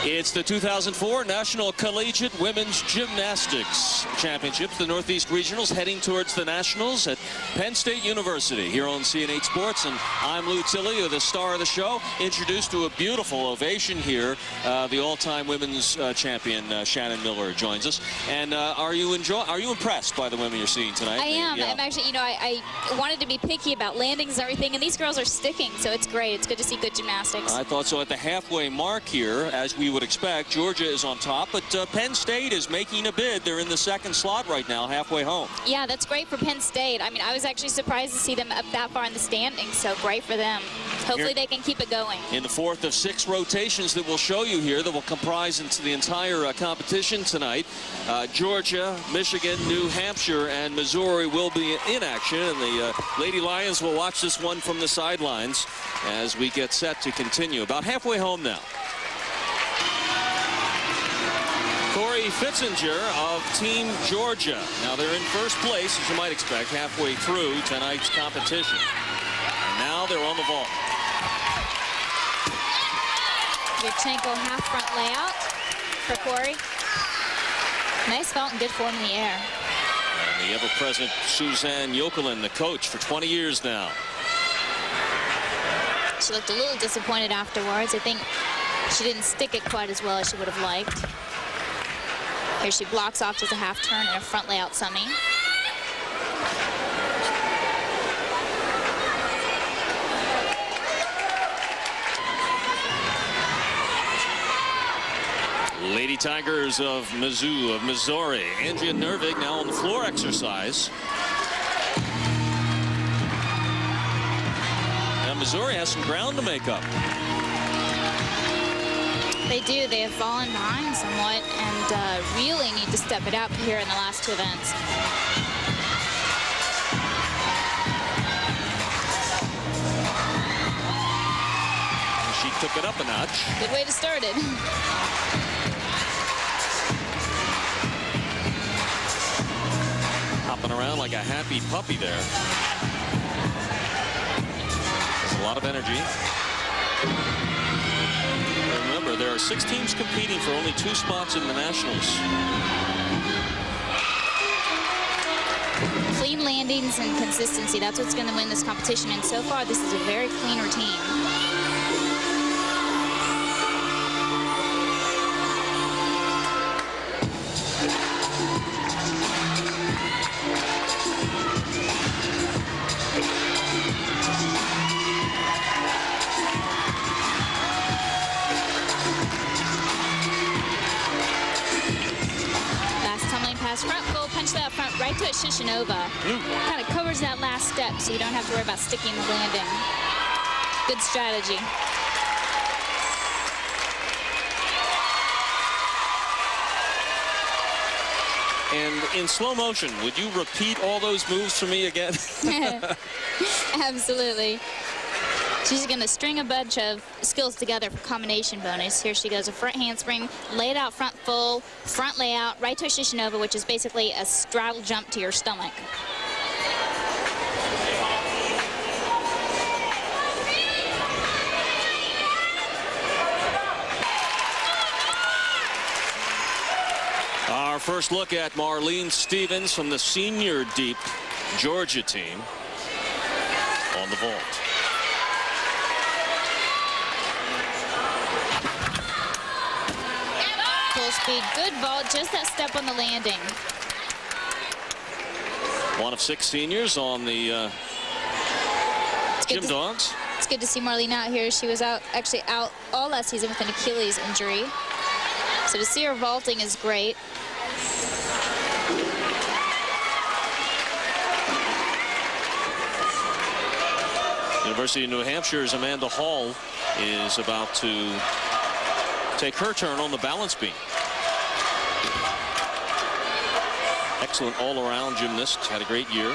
It's the 2004 National Collegiate Women's Gymnastics Championships, the Northeast Regionals, heading towards the Nationals at Penn State University here on CNH Sports. And I'm Lou Tilley, the star of the show, introduced to a beautiful ovation here. The all-time women's champion, Shannon Miller, joins us. And are you impressed by the women you're seeing tonight? I am. Yeah. I'm actually, you know, I wanted to be picky about landings and everything, and these girls are sticking, so it's great. It's good to see good gymnastics. I thought so. At the halfway mark here, as we would expect, Georgia is on top, but Penn State is making a bid. They're in the second slot right now, halfway home. Yeah, that's great for Penn State. I mean, I was actually surprised to see them up that far in the standings, so great for them. Hopefully they can keep it going. In the fourth of 6 rotations that we'll show you here that will comprise into the entire competition tonight, Georgia, Michigan, New Hampshire, and Missouri will be in action, and the Lady Lions will watch this one from the sidelines as we get set to continue. About halfway home now. Corey Fitzinger of Team Georgia. Now they're in first place, as you might expect, halfway through tonight's competition. And now they're on the vault. Yurchenko half front layout for Corey. Nice vault and good form in the air. And the ever-present Suzanne Jokelin, the coach for 20 years now. She looked a little disappointed afterwards. I think she didn't stick it quite as well as she would have liked. Here she blocks off as a half turn and a front layout semi. Lady Tigers of Mizzou, of Missouri. Andrea Nervig now on the floor exercise. Now Missouri has some ground to make up. They do. They have fallen behind somewhat and really need to step it up here in the last 2 events. She took it up a notch. Good way to start it. Hopping around like a happy puppy there. There's a lot of energy. Remember, there are 6 teams competing for only 2 spots in the Nationals. Clean landings and consistency. That's what's going to win this competition. And so far, this is a very clean routine. Front full, punch that front right to a Shishinova. Kind of covers that last step so you don't have to worry about sticking the landing. Good strategy. And in slow motion, would you repeat all those moves for me again? Absolutely. She's going to string a bunch of skills together for combination bonus. Here she goes, a front handspring, laid out front full, front layout, right to a Shishinova, which is basically a straddle jump to your stomach. Our first look at Marlene Stevens from the senior deep Georgia team on the vault. Full speed, good vault, just that step on the landing. One of 6 seniors on the Gym Dogs. It's good to see Marlene out here. She was actually out all last season with an Achilles injury. So to see her vaulting is great. University of New Hampshire's Amanda Hall is about to take her turn on the balance beam. Excellent all-around gymnast, had a great year,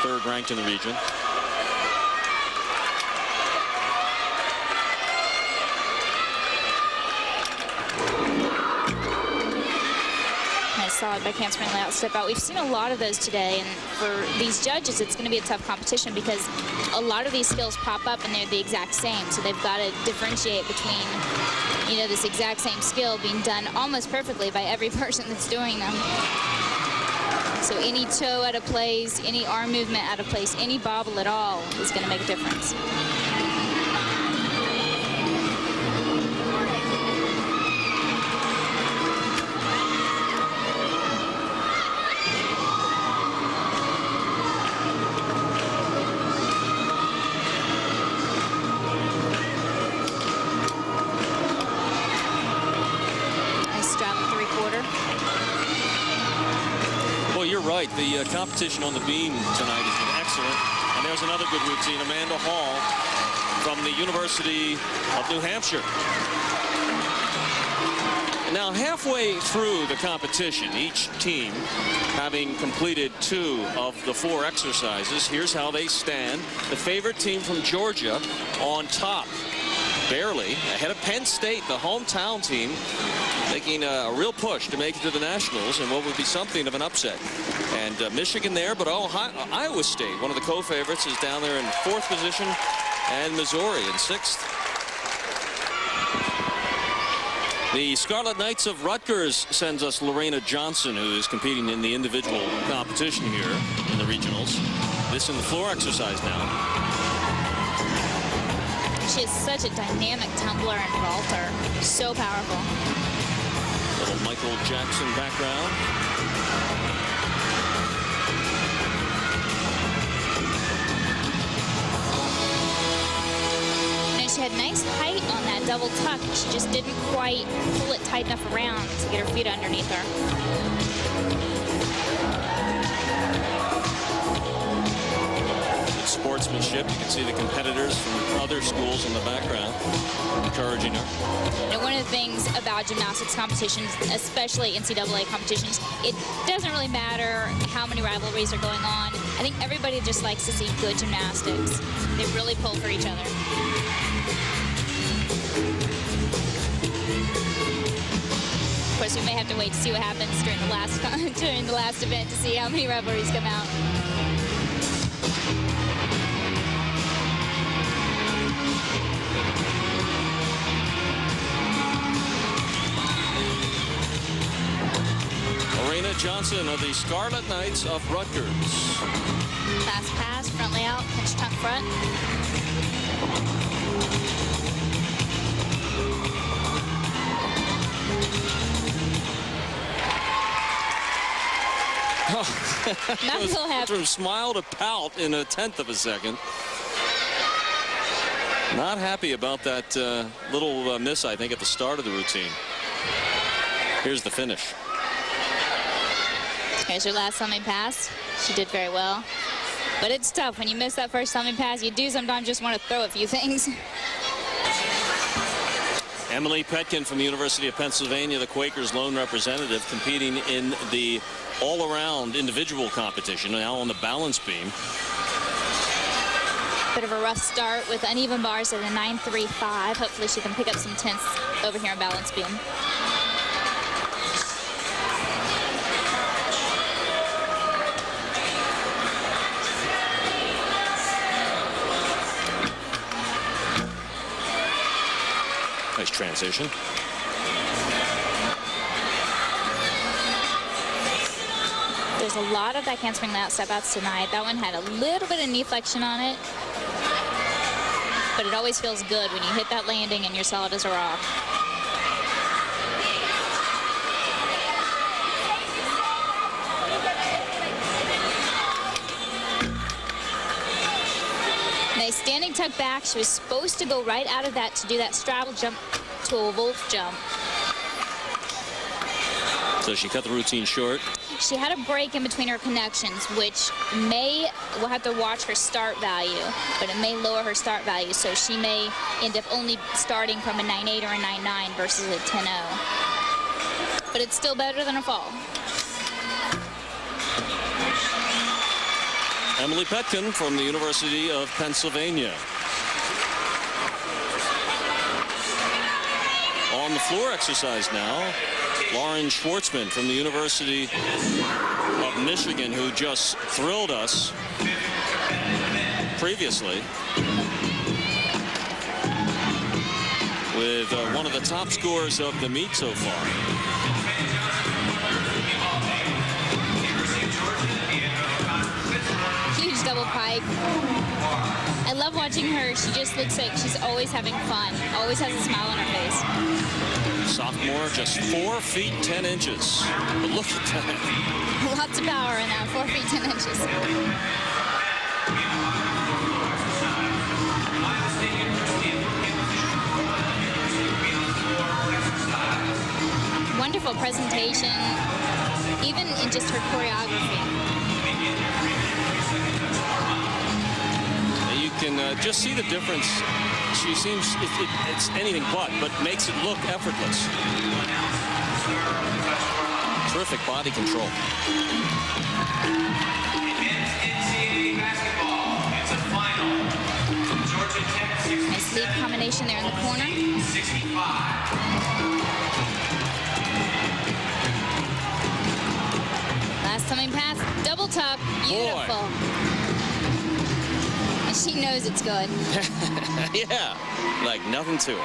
3rd ranked in the region. Nice solid back handspring layout step out. We've seen a lot of those today, and for these judges, it's going to be a tough competition because a lot of these skills pop up and they're the exact same, so they've got to differentiate between you know, this exact same skill being done almost perfectly by every person that's doing them. So any toe out of place, any arm movement out of place, any bobble at all is going to make a difference. Right, the competition on the beam tonight has been excellent. And there's another good routine, Amanda Hall from the University of New Hampshire. Now, halfway through the competition, each team having completed 2 of the 4 exercises, here's how they stand. The favorite team from Georgia on top, barely, ahead of Penn State, the hometown team, making a real push to make it to the Nationals and what would be something of an upset. And Michigan there, but Iowa State, one of the co-favorites, is down there in 4th position, and Missouri in 6th. The Scarlet Knights of Rutgers sends us Lorena Johnson, who is competing in the individual competition here in the regionals. This in the floor exercise now. She is such a dynamic tumbler and vaulter. So powerful. Little Michael Jackson background. And she had nice height on that double tuck. She just didn't quite pull it tight enough around to get her feet underneath her. Sportsmanship. You can see the competitors from other schools in the background encouraging her. Now, one of the things about gymnastics competitions, especially NCAA competitions, it doesn't really matter how many rivalries are going on. I think everybody just likes to see good gymnastics. They really pull for each other. Of course, we may have to wait to see what happens during the last event to see how many rivalries come out. Lorena Johnson of the Scarlet Knights of Rutgers. Fast pass, front layout, pinch tuck front. Not real happy. From smile to pout in a 1/10 of a second. Not happy about that little miss, I think, at the start of the routine. Here's the finish. Here's her last thumbing pass. She did very well. But it's tough. When you miss that first thumbing pass, you do sometimes just want to throw a few things. Emily Petkin from the University of Pennsylvania, the Quakers' lone representative, competing in the all-around individual competition, now on the balance beam. Bit of a rough start with uneven bars at a 9.35. Hopefully she can pick up some tenths over here on balance beam. Nice transition. There's a lot of backhand spring layout step outs tonight. That one had a little bit of knee flexion on it. But it always feels good when you hit that landing and you're solid as a rock. Nice standing tuck back. She was supposed to go right out of that to do that straddle jump to a wolf jump. So she cut the routine short. She had a break in between her connections, which we'll have to watch her start value, but it may lower her start value, so she may end up only starting from a 9.8 or a 9.9 versus a 10.0. But it's still better than a fall. Emily Petkin from the University of Pennsylvania. On the floor exercise now, Lauren Schwartzman from the University of Michigan, who just thrilled us previously with one of the top scorers of the meet so far. Huge double pike. I love watching her. She just looks like she's always having fun. Always has a smile on her face. Sophomore, just 4 feet 10 inches. But look at that. Lots of power in that, 4 feet 10 inches. Wonderful presentation, even in just her choreography. You can just see the difference. She seems, it's anything but makes it look effortless. Terrific body control. NCAA basketball, it's a final. Georgia Tech 60. Nice lead combination there in the corner. 65. Last coming pass, double tuck, beautiful. Boy. And she knows it's good. Yeah, like nothing to it.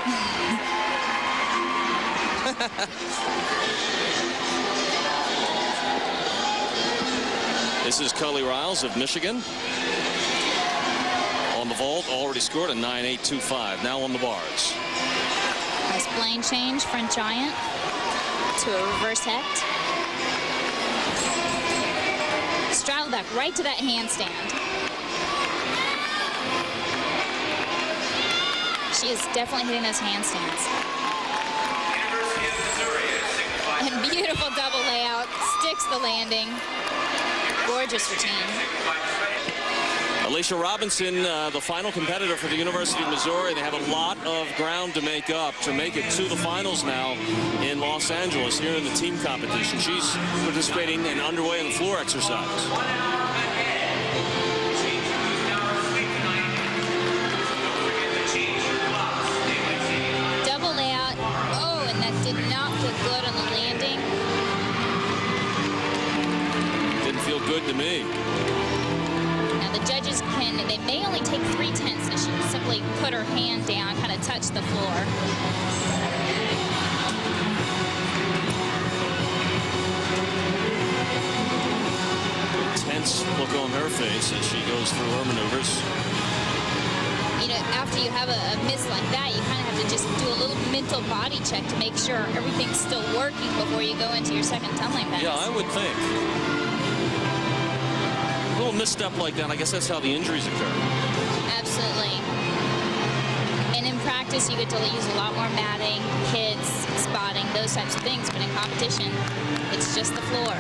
This is Cully Riles of Michigan. On the vault, already scored a 9.825. Now on the bars. Nice plane change, front giant to a reverse hect. Straddle back right to that handstand. She is definitely hitting those handstands. University of Missouri at 65. And beautiful double layout, sticks the landing. Gorgeous routine. Alicia Robinson, the final competitor for the University of Missouri. They have a lot of ground to make up to make it to the finals now in Los Angeles here in the team competition. She's participating and underway in the floor exercise. Double layout. Oh, and that did not feel good on the landing. Didn't feel good to me. Now the judges they may only take 3/10, so she can simply put her hand down, kind of touch the floor. Tense look on her face as she goes through her maneuvers. You know, after you have a miss like that, you kind of have to just do a little mental body check to make sure everything's still working before you go into your second tumbling pass. Yeah, I would think. A little misstep like that, I guess that's how the injuries occur. Absolutely. And in practice, you get to use a lot more matting, hits, spotting, those types of things. But in competition, it's just the floor.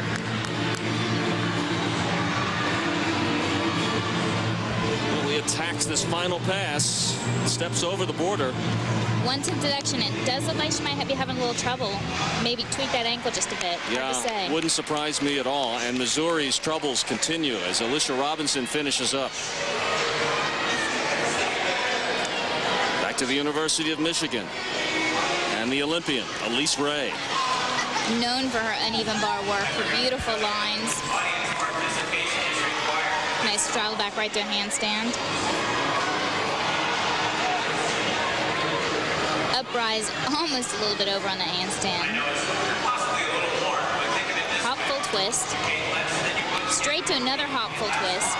He attacks this final pass, steps over the border. 1/10 deduction. It does look like she might be having a little trouble. Maybe tweak that ankle just a bit. Hard to say. Wouldn't surprise me at all. And Missouri's troubles continue as Alicia Robinson finishes up. Back to the University of Michigan and the Olympian, Elise Ray. Known for her uneven bar work, her beautiful lines. Nice straddle back right to a handstand. Uprise almost a little bit over on the handstand. Hop full twist. Straight to another hop full twist.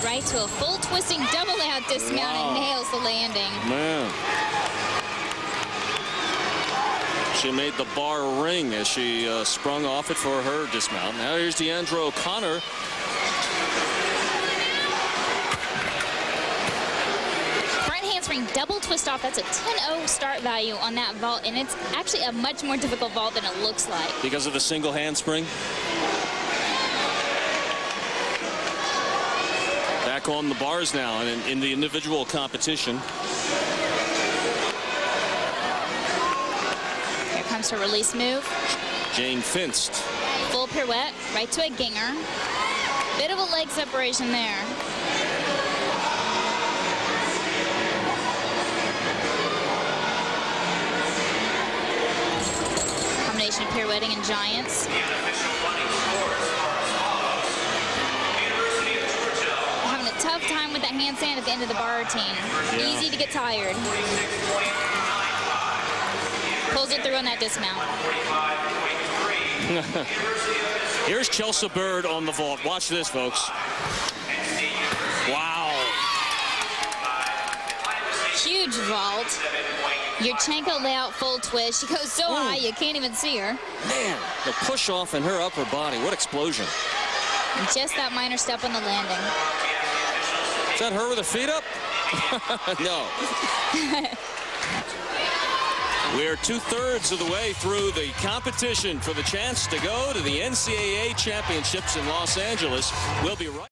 Right to a full twisting double layout dismount and nails the landing. Man. She made the bar ring as she sprung off it for her dismount. Now here's Deandra O'Connor. Front handspring double twist off. That's a 10-0 start value on that vault, and it's actually a much more difficult vault than it looks like. Because of the single handspring. Back on the bars now and in the individual competition. Comes her release move. Jane Finst. Full pirouette, right to a ginger. Bit of a leg separation there. Combination of pirouetting and giants. Having a tough time with that handstand at the end of the bar routine. Yeah. Easy to get tired. Pulls it through on that dismount. Here's Chelsea Bird on the vault. Watch this, folks. Wow. Huge vault. Yurchenko layout full twist. She goes so high you can't even see her. Man, the push off in her upper body. What explosion. And just that minor step on the landing. Is that her with her feet up? No. We're 2/3 of the way through the competition for the chance to go to the NCAA championships in Los Angeles. We'll be right